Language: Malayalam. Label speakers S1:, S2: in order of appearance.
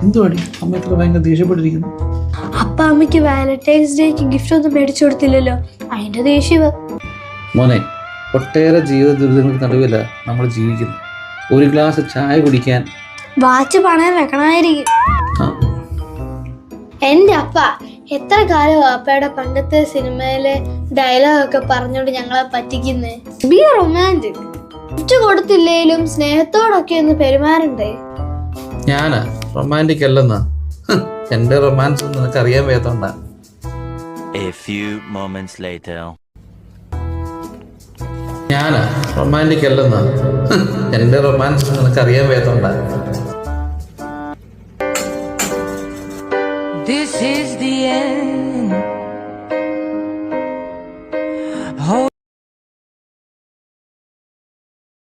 S1: എന്തുവാടി അമ്മ ഇത്ര ഭയങ്കര ദേഷ്യപ്പെട്ടിരിക്കുന്നു?
S2: അപ്പ അമ്മയ്ക്ക് വാലന്റൈൻസ് ഡേക്ക് ഗിഫ്റ്റ് ഒന്നും മേടിച്ചു കൊടുത്തില്ലല്ലോ, അതിന്റെ ദേഷ്യം.
S1: മോനെ, ഒട്ടേറെ ജീവിത ദുരിതങ്ങൾക്ക് നടുവില്ല നമ്മൾ ജീവിക്കുന്നു. ഒരു ഗ്ലാസ് ചായ കുടിക്കാൻ
S2: വാച്ച് പണയം വെക്കണമായിരിക്കും.
S1: ആ,
S2: എന്റെ അപ്പ എത്ര കാലം അപ്പയുടെ പണ്ടത്തെ സിനിമയിലെ ഡയലോഗ് ഒക്കെ പറഞ്ഞോണ്ട് ഞങ്ങളെ പറ്റിക്കുന്നേ. Be romantic. ഗിഫ്റ്റ് കൊടുത്തില്ലേലും സ്നേഹത്തോടൊക്കെ ഒന്ന് പെരുമാറണ്ടേ.
S1: ഞാനാ റൊമാൻറ്റിക് അല്ലെന്നാ? എന്റെ റൊമാൻസ് ഒന്നും നിനക്ക് അറിയാൻ വയ്യാത്തോണ്ടാ.
S3: A few moments later.
S1: ഞാനാ റൊമാൻറ്റിക് അല്ലെന്നാ? എന്റെ റൊമാൻസ് ഒന്നും നിനക്ക് അറിയാൻ വയ്യാത്തോണ്ടാ.
S4: This is the end.